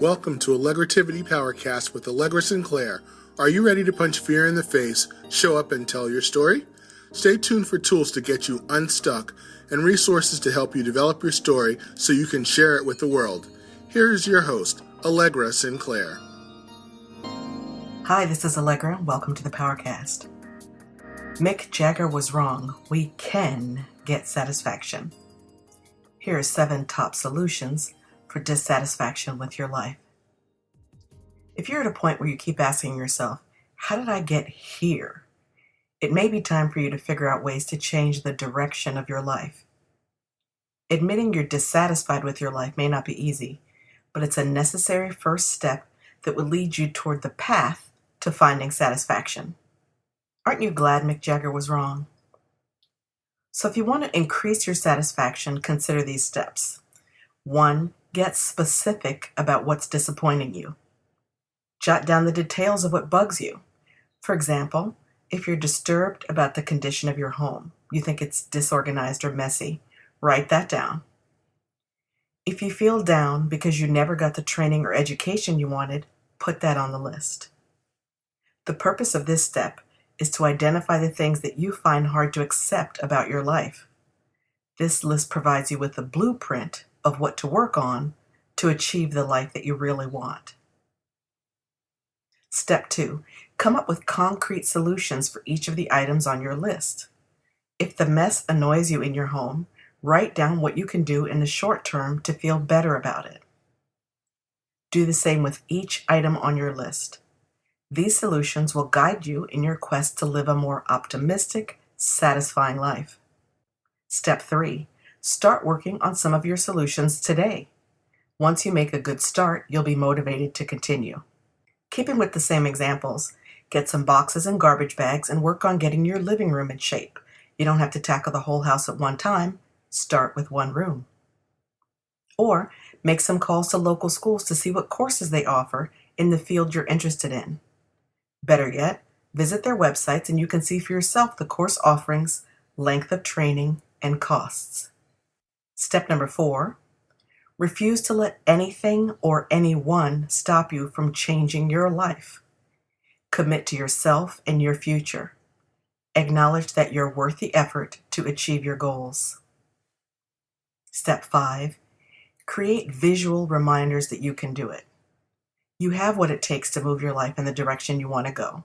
Welcome to Allegrativity Powercast with Allegra Sinclair. Are you ready to punch fear in the face, show up and tell your story? Stay tuned for tools to get you unstuck and resources to help you develop your story so you can share it with the world. Here is your host, Allegra Sinclair. Hi, this is Allegra. Welcome to the Powercast. Mick Jagger was wrong. We can get satisfaction. Here are 7 top solutions for dissatisfaction with your life. If you're at a point where you keep asking yourself, how did I get here? It may be time for you to figure out ways to change the direction of your life. Admitting you're dissatisfied with your life may not be easy, but it's a necessary first step that will lead you toward the path to finding satisfaction. Aren't you glad Mick Jagger was wrong? So if you want to increase your satisfaction, consider these steps. 1. Get specific about what's disappointing you. Jot down the details of what bugs you. For example, if you're disturbed about the condition of your home, you think it's disorganized or messy, write that down. If you feel down because you never got the training or education you wanted, put that on the list. The purpose of this step is to identify the things that you find hard to accept about your life. This list provides you with a blueprint of what to work on to achieve the life that you really want. Step 2, come up with concrete solutions for each of the items on your list. If the mess annoys you in your home, write down what you can do in the short term to feel better about it. Do the same with each item on your list. These solutions will guide you in your quest to live a more optimistic, satisfying life. Step 3, start working on some of your solutions today. Once you make a good start, you'll be motivated to continue. Keeping with the same examples, get some boxes and garbage bags and work on getting your living room in shape. You don't have to tackle the whole house at one time. Start with one room. Or make some calls to local schools to see what courses they offer in the field you're interested in. Better yet, visit their websites and you can see for yourself the course offerings, length of training, and costs. Step number 4, refuse to let anything or anyone stop you from changing your life. Commit to yourself and your future. Acknowledge that you're worth the effort to achieve your goals. Step 5, create visual reminders that you can do it. You have what it takes to move your life in the direction you want to go.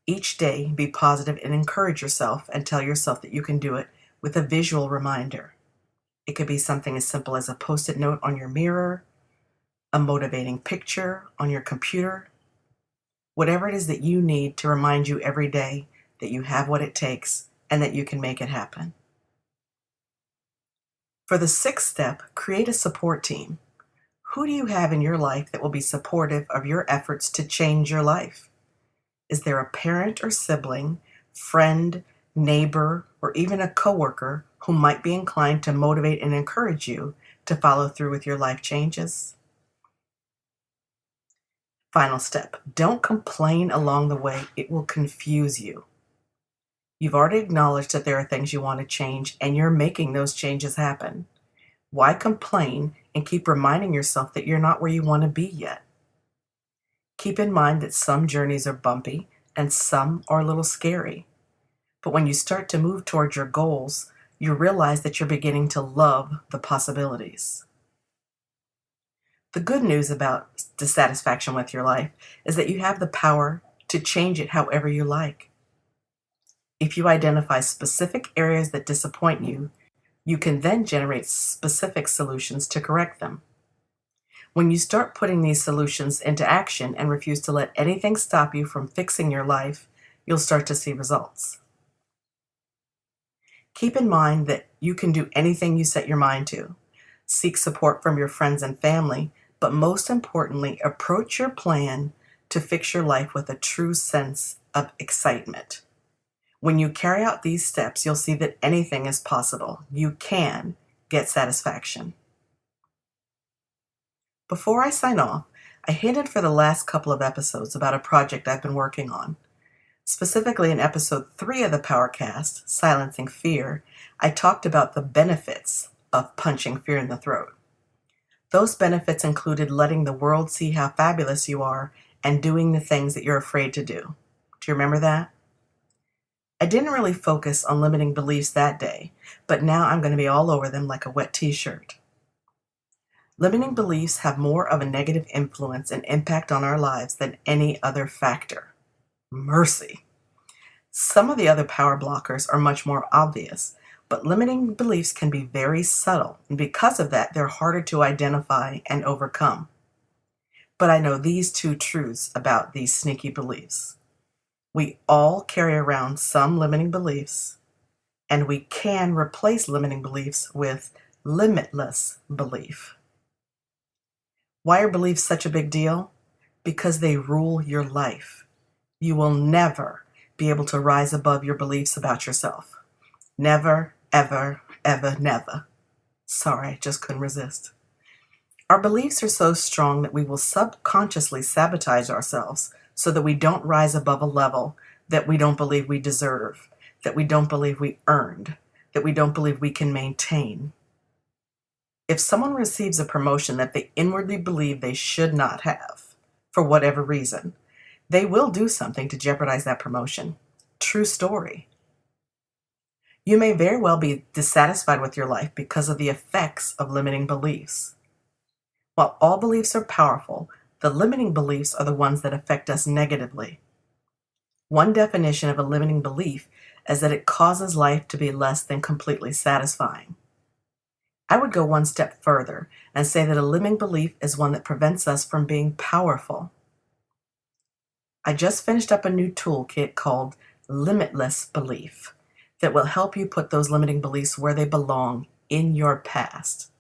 Each day, be positive and encourage yourself and tell yourself that you can do it with a visual reminder. It could be something as simple as a Post-it note on your mirror, a motivating picture on your computer, whatever it is that you need to remind you every day that you have what it takes and that you can make it happen. For the 6th step, create a support team. Who do you have in your life that will be supportive of your efforts to change your life? Is there a parent or sibling, friend, neighbor, or even a coworker who might be inclined to motivate and encourage you to follow through with your life changes? Final step, don't complain along the way. It will confuse you. You've already acknowledged that there are things you want to change and you're making those changes happen. Why complain and keep reminding yourself that you're not where you want to be yet? Keep in mind that some journeys are bumpy and some are a little scary. But when you start to move towards your goals, you realize that you're beginning to love the possibilities. The good news about dissatisfaction with your life is that you have the power to change it however you like. If you identify specific areas that disappoint you, you can then generate specific solutions to correct them. When you start putting these solutions into action and refuse to let anything stop you from fixing your life, you'll start to see results. Keep in mind that you can do anything you set your mind to. Seek support from your friends and family, but most importantly, approach your plan to fix your life with a true sense of excitement. When you carry out these steps, you'll see that anything is possible. You can get satisfaction. Before I sign off, I hinted for the last couple of episodes about a project I've been working on. Specifically in episode 3 of the Powercast, Silencing Fear, I talked about the benefits of punching fear in the throat. Those benefits included letting the world see how fabulous you are and doing the things that you're afraid to do. Do you remember that? I didn't really focus on limiting beliefs that day, but now I'm going to be all over them like a wet t-shirt. Limiting beliefs have more of a negative influence and impact on our lives than any other factor. Mercy. Some of the other power blockers are much more obvious, but limiting beliefs can be very subtle, and because of that, they're harder to identify and overcome. But I know these two truths about these sneaky beliefs. We all carry around some limiting beliefs, and we can replace limiting beliefs with limitless belief. Why are beliefs such a big deal? Because they rule your life. You will never be able to rise above your beliefs about yourself. Never, ever, ever, never. Sorry, I just couldn't resist. Our beliefs are so strong that we will subconsciously sabotage ourselves so that we don't rise above a level that we don't believe we deserve, that we don't believe we earned, that we don't believe we can maintain. If someone receives a promotion that they inwardly believe they should not have, for whatever reason, they will do something to jeopardize that promotion. True story. You may very well be dissatisfied with your life because of the effects of limiting beliefs. While all beliefs are powerful, the limiting beliefs are the ones that affect us negatively. One definition of a limiting belief is that it causes life to be less than completely satisfying. I would go one step further and say that a limiting belief is one that prevents us from being powerful. I just finished up a new toolkit called Limitless Belief that will help you put those limiting beliefs where they belong in your past.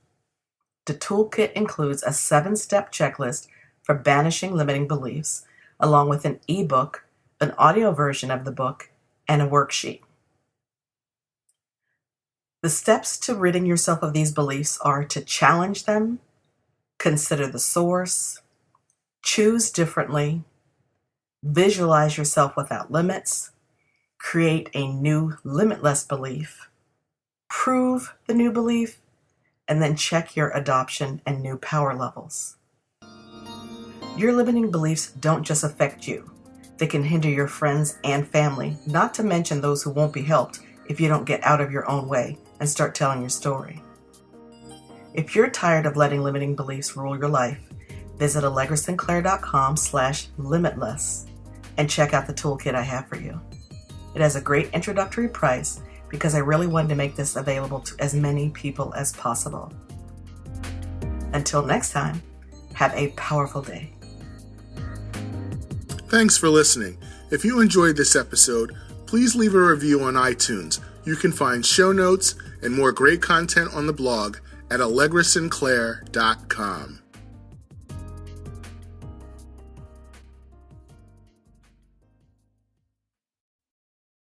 The toolkit includes a 7-step checklist for banishing limiting beliefs, along with an ebook, an audio version of the book, and a worksheet. The steps to ridding yourself of these beliefs are to challenge them, consider the source, choose differently, visualize yourself without limits, create a new limitless belief, prove the new belief, and then check your adoption and new power levels. Your limiting beliefs don't just affect you. They can hinder your friends and family, not to mention those who won't be helped if you don't get out of your own way and start telling your story. If you're tired of letting limiting beliefs rule your life, visit allegrasinclair.com/limitless and check out the toolkit I have for you. It has a great introductory price because I really wanted to make this available to as many people as possible. Until next time, have a powerful day. Thanks for listening. If you enjoyed this episode, please leave a review on iTunes. You can find show notes and more great content on the blog at allegrasinclair.com.